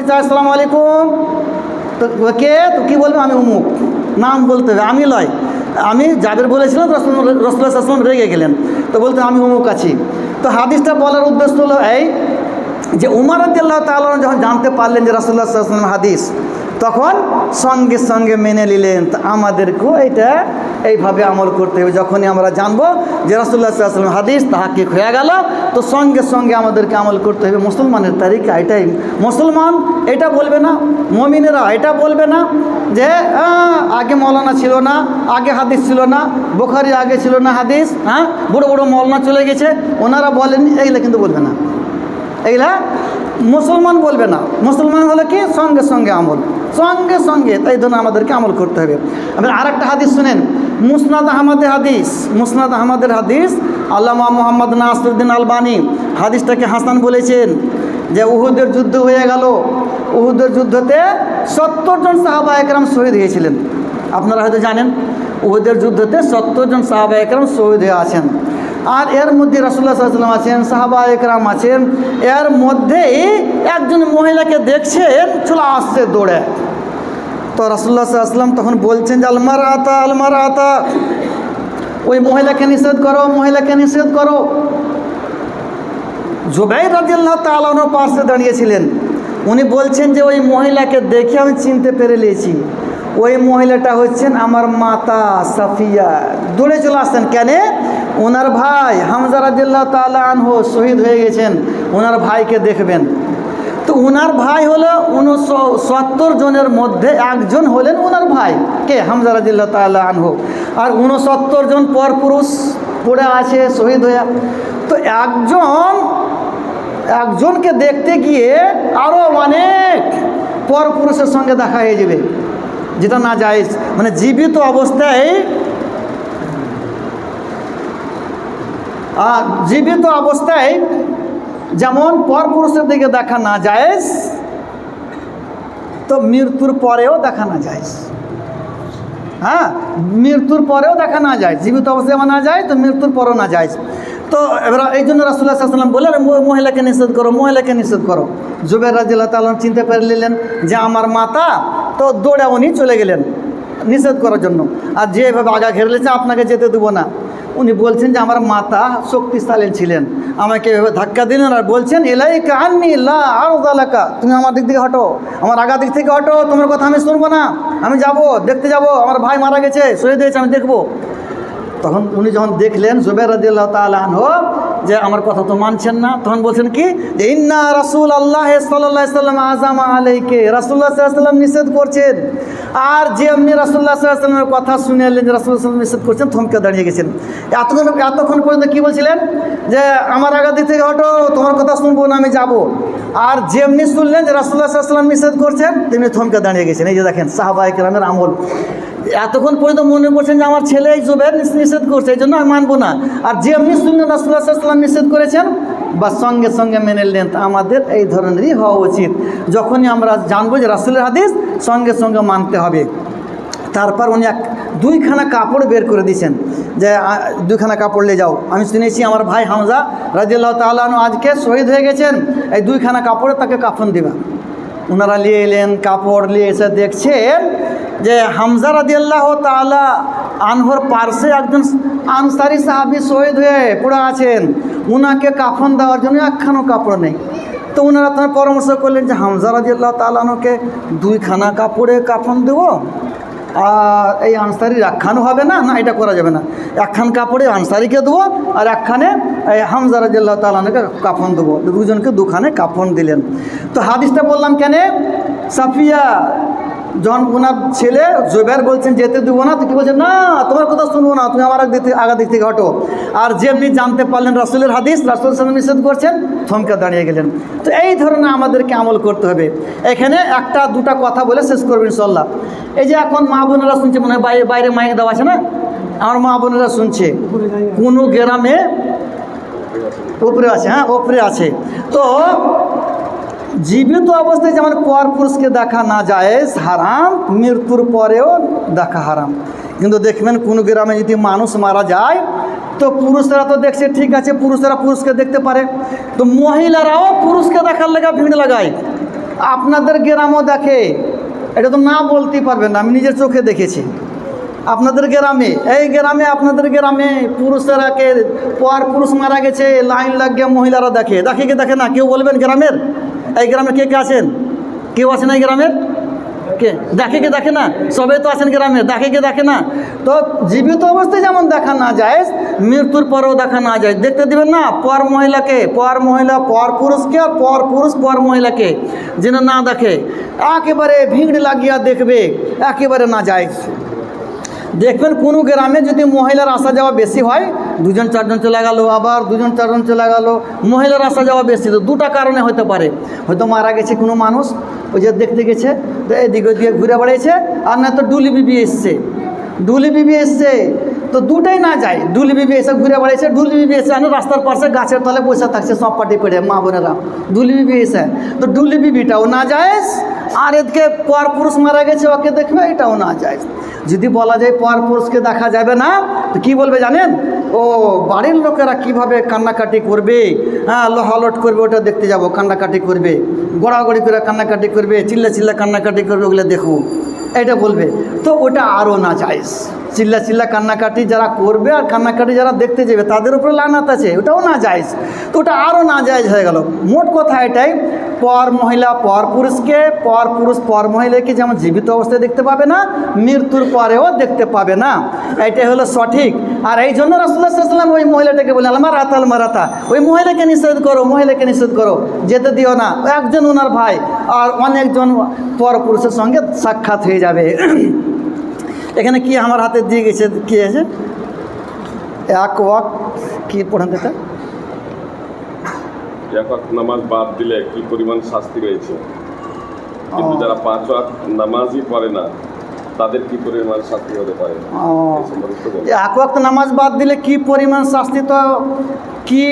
চায় আসসালামু আলাইকুম, তো কে, তো কী বলবে, আমি অমুক, নাম বলতে হবে, আমি লয়। আমি যাদের বলেছিলাম রাসূলুল্লাহ সাল্লাল্লাহু আলাইহি ওয়াসাল্লাম রেগে গেলেন, তো বলতে আমি অমুক আছি। তো হাদিসটা বলার উদ্দেশ্য হলো এই যে উমর রাদিয়াল্লাহু তাআলা যখন জানতে পারলেন যে রাসূলুল্লাহ সাল্লাল্লাহু আলাইহি ওয়াসাল্লাম হাদিস, তখন সঙ্গে সঙ্গে মেনে নিলেন। তা আমাদেরকেও এটা এইভাবে আমল করতে হবে। যখনই আমরা জানবো যে রাসূলুল্লাহ সাল্লাল্লাহু আলাইহি ওয়াসাল্লাম হাদিস তাহাক্কিক হয়ে গেল, তো সঙ্গে সঙ্গে আমাদেরকে আমল করতে হবে। মুসলমানের তারিকা এটাই। মুসলমান এটা বলবে না, মুমিনেরা এটা বলবে না যে আগে মৌলানা ছিল না, আগে হাদিস ছিল না, বুখারী আগে ছিল না হাদিস, বড় বড় মৌলানা চলে গেছে, ওনারা বলেননি, এইগুলো কিন্তু বলবে না। এইগুলা মুসলমান বলবে না। মুসলমান হলে কি, সঙ্গে সঙ্গে আমল, সঙ্গে সঙ্গে। তাই জন্য আমাদেরকে আমল করতে হবে। আপনি আর একটা হাদিস শুনেন, মুসনাদ আহমদের হাদিস। মুসনাদ আহমদের হাদিস, আল্লামা মুহাম্মদ নাসিরউদ্দিন আলবানী হাদিসটাকে হাসান বলেছেন যে উহুদের যুদ্ধ হয়ে গেল, উহুদের যুদ্ধতে 70 জন সাহাবা একরাম শহীদ হয়েছিলেন। আপনারা হয়তো জানেন উহুদের যুদ্ধতে 70 জন সাহাবা একরাম শহীদ হয়ে আছেন। আর এর মধ্যে রাসূলুল্লাহ সাল্লাল্লাহু আলাইহি ওয়াসাল্লাম আছেন, সাহাবা একরাম আছেন। এর মধ্যেই একজন মহিলাকে দেখছেন চলে আসছে দৌড়ে। তো রাসূলুল্লাহ সাল্লাল্লাহু আলাইহি ওয়াসাল্লাম তখন বলছেন যে আলমারাতা আলমারাতা, ওই মহিলাকে নিষেধ করো, মহিলাকে নিষেধ করো। জুবাইর রাদিয়াল্লাহু তাআলা ওনার পাশে দাঁড়িয়েছিলেন। উনি বলছেন যে ওই মহিলাকে দেখে আমি চিনতে পেরে নিয়েছি, ওই মহিলাটা হচ্ছেন আমার মাতা সাফিয়া। দৌড়ে চলে আসছেন কেন? ওনার ভাই হামজা রাদিয়াল্লাহু তাআলা আনহু শহীদ হয়ে গেছেন, ওনার ভাইকে দেখবেন। তো ওনার ভাই হলো 69 জনের মধ্যে একজন হলেন ওনার ভাই, কে? হামজা রাদিয়াল্লাহু তাআলা আনহু। আর 69 জন পরপুরুষ পড়ে আছে শহীদ হয়ে। তো একজনকে দেখতে গিয়ে আরও অনেক পরপুরুষের সঙ্গে দেখা হয়ে যাবে, যেটা না জায়েজ। মানে জীবিত অবস্থায় যেমন পরপুরুষের দিকে দেখা না জায়েজ, তো মৃত্যুর পরেও দেখা না জায়েজ। মৃত্যুর পরেও দেখা না যায়, জীবিত অবস্থায় যেমন না যায়, তো মৃত্যুর পরেও না যায়। তো এবার এই জন্য রাসূলুল্লাহ সাল্লাল্লাহু আলাইহি ওয়াসাল্লাম বললেন মহিলাকে নিষেধ করো, মহিলাকে নিষেধ করো। জুবাইর রাদিয়াল্লাহু তাআলা চিনতে পেরে নিলেন যে আমার মাতা, তো দৌড়ে উনি চলে গেলেন নিষেধ করার জন্য। আর যেভাবে আগা ঘেরে নিয়েছে আপনাকে যেতে দেবো না, উনি বলছেন যে আমার মাতা শক্তিশালী ছিলেন, আমাকে এভাবে ধাক্কা দিলেন আর বলছেন ইলাইকা আন্নী লা আরযা লাকা, তুমি আমার দিক থেকে হটো, আমার আগা দিক থেকে হটো, তোমার কথা আমি শুনবো না, আমি যাব, দেখতে যাব, আমার ভাই মারা গেছে, শহীদ হয়েছে, আমি দেখবো। তখন উনি যখন দেখলেন জুবাইর রাদিয়াল্লাহু তাআলা আনহু যে আমার কথা তো মানছেন না, তখন বলছেন কি যে ইন্না রাসূলুল্লাহ সাল্লাল্লাহু আলাইহি ওয়াসাল্লাম আযামা আলাইকে, রাসূলুল্লাহ সাল্লাল্লাহু আলাইহি ওয়াসাল্লাম নিষেধ করছেন। আর যে এমনি রাসূলুল্লাহ সাল্লাল্লাহু আলাইহি ওয়াসাল্লামের কথা শুনে এলেন যে রাসূলুল্লাহ সাল্লাল্লাহু আলাইহি ওয়াসাল্লাম নিষেধ করছেন, থমকে দাঁড়িয়ে গেছেন। এতক্ষণ পর্যন্ত কি বলছিলেন যে আমার আগা দিক থেকে হটো, তোমার কথা শুনবো না, আমি যাব। আর যেমনি শুনলেন যে রাসূলুল্লাহ সাল্লাল্লাহু আলাইহি ওয়াসাল্লাম নিষেধ করছেন, তেমনি থমকে দাঁড়িয়ে গেছেন। এই যে দেখেন সাহাবায়ে কেরামের আমল। এতক্ষণ পর্যন্ত মনে করছেন যে আমার ছেলে এই জুবাইর নিষেধ করছে, এই জন্য আমি মানবো না। আর যে এমনি শুনলেন রাসূলুল্লাহ সাল্লাল্লাহু আলাইহি ওয়াসাল্লাম নিষেধ করেছেন, বা সঙ্গে সঙ্গে মেনে নিলেন। আমাদের এই ধরনেরই হওয়া উচিত। যখনই আমরা জানবো যে রাসূলের হাদিস, সঙ্গে সঙ্গে মানতে হবে। তারপর উনি 2খানা কাপড় বের করে দিয়েছেন যে 2খানা কাপড় নিয়ে যাও, আমি শুনেছি আমার ভাই হামজা রাদিয়াল্লাহু তাআলা আনহু আজকে শহীদ হয়ে গেছেন, এই 2খানা কাপড়ে তাকে কাফন দিবা। ওনারা নিয়ে এলেন কাপড়, নিয়ে এসে দেখছেন যে হামজা রাদিয়াল্লাহু তাআলা আনহুর পার্শ্বে একজন আনসারী সাহাবী শহীদ হয়ে পড়ে আছেন, ওনাকে কাফন দেওয়ার জন্য একখানা কাপড় নেই। তো ওনারা তখন পরামর্শ করলেন যে হামজা রাদিয়াল্লাহু তাআলা আনহুকে 2খানা কাপড়ে কাফন দেবো, আর এই আনসারির একখানও হবে না, না এটা করা যাবে না, একখান কাপড়ে আনসারিকে দেবো আর একখানে এই হামজা রাদিয়াল্লাহু তাআলা আনহুকে কাফন দেবো। দুজনকে 2খানে কাফন দিলেন। তো হাদিসটা বললাম কেন? সাফিয়া যখন ওনার ছেলে জুবাইর বলছেন যেতে দেবো না, তো কি বলছেন, না তোমার কথা শুনবো না, তুমি আমার আগা দিক থেকে হটো। আর যেমনি জানতে পারলেন রাসূলের হাদিস, রাসূল সাল্লাল্লাহু আলাইহি ওয়াসাল্লাম নিষেধ করছেন, থমকে দাঁড়িয়ে গেলেন। তো এই ধরনের আমাদেরকে আমল করতে হবে। এখানে 1-2টা কথা বলে শেষ করবো ইনশাআল্লাহ। এই যে এখন মা বোনেরা শুনছে, মনে হয় বাইরে মাইক দেওয়া আছে না, আমার মা বোনেরা শুনছে, কোনো গ্রামে উপরে আছে, উপরে আছে। তো জীবিত অবস্থায় যেমন পরপুরুষকে দেখা না জায়েজ, হারাম, মৃত্যুর পরেও দেখা হারাম। কিন্তু দেখবেন কোনো গ্রামে যদি মানুষ মারা যায়, তো পুরুষরা তো দেখছে ঠিক আছে, পুরুষরা পুরুষকে দেখতে পারে, তো মহিলারাও পুরুষকে দেখার লাগা ভিড় লাগায়। আপনাদের গ্রামও দেখে, এটা তো না বলতেই পারবেন না, আমি নিজের চোখে দেখেছি। আপনাদের গ্রামে, এই গ্রামে আপনাদের গ্রামে পুরুষেরাকে পর পুরুষ মারা গেছে, লাইন লাগিয়ে মহিলারা দেখে, দেখে কি দেখে না? কেউ বলবেন গ্রামের? এই গ্রামে কে কে আছেন? কেউ আছেন এই গ্রামের? কে দেখে কি দেখে না? সবাই তো আছেন গ্রামে, দেখে কি দেখে না? তো জীবিত অবস্থায় যেমন দেখা না যায়, মৃত্যুর পরেও দেখা না যায়। দেখতে দিবেন না পর মহিলাকে, পর মহিলা পর পুরুষকে, আর পর পুরুষ পর মহিলাকে যেন না দেখে। একেবারে ভিড় লাগিয়া দেখবে, একেবারে না যায়। দেখবেন কোনো গ্রামে যদি মহিলার আসা যাওয়া বেশি হয়, 2জন 4জন চলে গেল, আবার 2জন 4জন চলে গেল, মহিলার আসা যাওয়া বেশি, তো দুটা কারণে হতে পারে। হয়তো মারা গেছে কোনো মানুষ, ওই যে দেখতে গেছে, তো এদিকে ওদিকে ঘুরে বেড়াইছে, আর না তো ডুলি বিবি এসছে, ডুলি বিবি এসছে, তো দুটাই না যায়। ডুলি বিবি এসে ঘুরে বেড়াইছে, ডুলি বিবি এসে রাস্তার পাশে গাছের তলে বসে থাকছে সব পাটি পেড়ে মা বোনেরা, ডুলি বিবি এসে, তো ডুলি বিবিটাও না যায়। আর এদিকে পর পুরুষ মারা গেছে, ওকে দেখবে, এটাও না যায়। যদি বলা যায় পর পুরুষকে দেখা যাবে না, তো কী বলবে জানেন? ও বাড়ির লোকেরা কিভাবে কান্নাকাটি করবে, হ্যাঁ লহালট করবে, ওটা দেখতে যাব, কান্নাকাটি করবে, গড়াগড়ি করে কান্নাকাটি করবে, চিল্লা চিল্লা কান্নাকাটি করবে, ওগুলো দেখো, এটা বলবে। তো ওটা আরও না যায়। চিল্লা চিল্লা কান্নাকাটি যারা করবে আর কান্নাকাটি যারা দেখতে যাবে তাদের উপরে লানাত আছে, ওটাও না যায়। তো ওটা আরও না যায় হয়ে গেল। মোট কথা এটাই, পর মহিলা পর পুরুষকে, পর পুরুষ পর মহিলাকে যেমন জীবিত অবস্থায় দেখতে পাবে না, মৃত্যুর পরেও দেখতে পাবে না, এটাই হলো সঠিক। আর এই জন্য রাসূলুল্লাহ সাল্লাল্লাহু আলাইহি ওয়াসাল্লাম ওই মহিলাটাকে বলে আল মারাতা, ওই মহিলাকে নিষেধ করো, মহিলাকে নিষেধ করো, যেতে দিও না। একজন ওনার ভাই আর অনেকজন পর পুরুষের সঙ্গে সাক্ষাৎ হয়ে যাবে। এখানে কি আমার হাতে দিয়ে গেছে, কি আছে? এক ওয়াক্ত কি পড়েন এটা? এক ওয়াক্ত নামাজ বাদ দিলে কি পরিমাণ শাস্তি রয়েছে, কিন্তু যারা 5 ওয়াক্ত নামাজই পড়ে না তাদের কি পরিমাণ শাস্তি হতে পারে? এক ওয়াক্ত নামাজ বাদ দিলে কি পরিমাণ শাস্তি, তো কি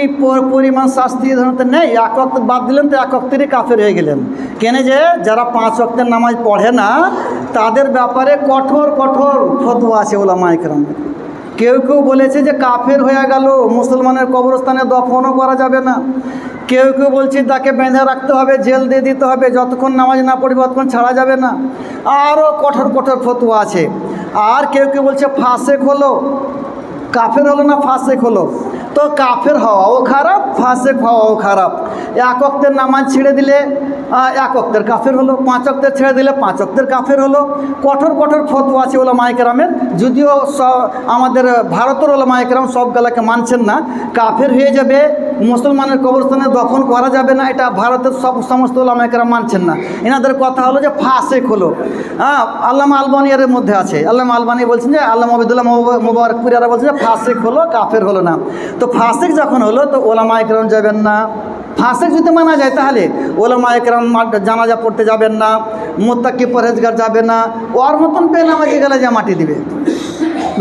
পরিমাণ শাস্তি ধরতে নেই। এক ওয়াক্ত বাদ দিলেন তো এক ওয়াক্তেরই কাফের হয়ে গেলেন। কেন যে যারা 5 ওয়াক্তের নামাজ পড়ে না তাদের ব্যাপারে কঠোর কঠোর ফতোয়া আছে ওলামায়ে কেরামের। কেউ কেউ বলেছে যে কাফের হয়ে গেল, মুসলমানের কবরস্থানে দফনও করা যাবে না। কেউ কেউ বলছে তাকে বেঁধে রাখতে হবে, জেল দিয়ে দিতে হবে, যতক্ষণ নামাজ না পড়বে ততক্ষণ ছাড়া যাবে না। আরও কঠোর কঠোর ফতোয়া আছে। আর কেউ কেউ বলছে ফাসেক হলো, কাফের হলো না ফাসেক হলো। তো কাফের হওয়াও খারাপ, ফাসেক হওয়াও খারাপ। এক ওয়াক্তের নামাজ ছেড়ে দিলে 1 ওয়াক্তের কাফের হলো, 5 ওয়াক্তের ছেড়ে দিলে 5 ওয়াক্তের কাফের হলো। কঠোর কঠোর ফতোয়া আছে ওলামায়ে কেরামের। যদিও আমাদের ভারতের ওলামায়ে কেরাম সবগুলাকে মানছেন না, কাফের হয়ে যাবে, মুসলমানের কবরস্থানে দফন করা যাবে না, এটা ভারতের সমস্ত ওলামায়ে কেরাম মানছেন না। এনাদের কথা হলো যে ফাসেক হলো। আল্লামা আলবানী এর মধ্যে আছে। আল্লামা আলবানী বলছেন যে, আল্লামা আবিদুল্লাহ মুবারকপুরিরা বলছেন যে ফাসেক হলো, কাফের হলো না। তো ফাসেক যখন হলো তো ওলামায়ে কেরাম যাবেন না। ফাসেক যদি মানা যায় তাহলে ওলামায়ে কেরাম জানাজা পড়তে যাবেন না, মুত্তাকি পরহেজগার যাবে না, ওর মতন বেনামাজি গেলে যা মাটি দিবে,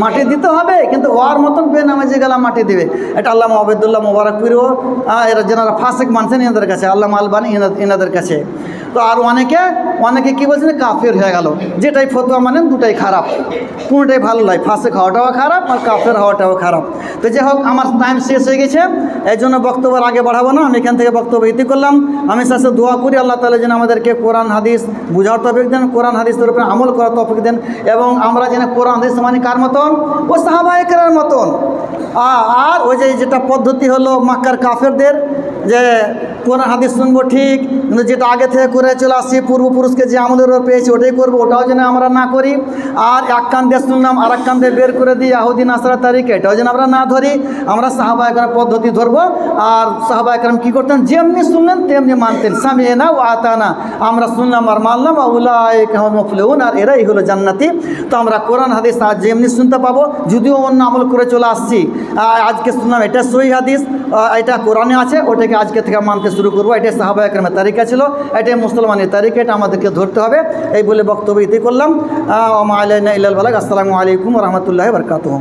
মাটি দিতে হবে, কিন্তু ওর মতন বেনামাজি গেলা মাটি দিবে। এটা আল্লামা আবিদুল্লাহ মুবারকপুরিও এরা যারা ফাসেক মানছেন এনাদের কাছে, আল্লামা আলবানী এনাদের কাছে। তো আর অনেকে কী বলছেন, কাফের হয়ে গেল। যেটাই ফতোয়া মানেন দুটাই খারাপ, কোনোটাই ভালো নয়। ফাসেক হওয়াটাও খারাপ আর কাফের হওয়াটাও খারাপ। তো যাই হোক, আমার টাইম শেষ হয়ে গেছে, এই জন্য বক্তব্য আগে বাড়াবো না, আমি এখান থেকে বক্তব্য ইতি করলাম। আমি শেষে দোয়া করি আল্লাহ তাআলা যেন আমাদেরকে কোরআন হাদিস বুঝার তৌফিক দেন, কোরআন হাদিসের উপরে আমল করার তৌফিক দেন, এবং আমরা যেন কোরআন হাদিস মানি কার মতন? ও সাহাবায়ে কেরামের মতন। আর ওই যেটা পদ্ধতি হলো মক্কার কাফেরদের, যে কোরআন হাদিস শুনবো ঠিক, কিন্তু যেটা আগে থেকে করে চলে আসছি, পূর্বপুরুষকে যে আমাদের উপর পেয়েছি ওটাই করবো, ওটাও যেন আমরা না করি। আর এক কান দিয়ে শুনলাম আর এক কান দিয়ে বের করে দিই ইহুদি নাসরা তারিখ, এটাও যেন আমরা না ধরি। আমরা সাহাবায়ে কেরাম পদ্ধতি ধরবো। আর সাহাবায়ে কেরাম কী করতেন? যেমনি শুনলেন তেমনি মানতেন। সামি'না ওয়া আতানা, আমরা শুনলাম আর মানলাম, উলাইকা হুমুল মুফলিহুন, আর এরাই হলো জান্নাতি। তো আমরা কোরআন হাদিস আজ যেমনি শুনতে পাবো, যদিও অন্য আমল করে চলে আসছি, আজকে শুনলাম এটা সহিহ হাদিস, এটা কোরআনে আছে, ওটাকে আজকে থেকে মানতে শুরু করবো। এটাই সাহাবায়ে কেরামের তারিকা ছিল, এটাই মুসলমানের তারিকা, এটা আমাদেরকে ধরতে হবে। এই বলে বক্তব্য ইতি করলাম। ওয়া মা আলাইনা ইল্লাল বালাগ। আসসালামু আলাইকুম ওয়া রাহমাতুল্লাহি ওয়া বারাকাতুহু।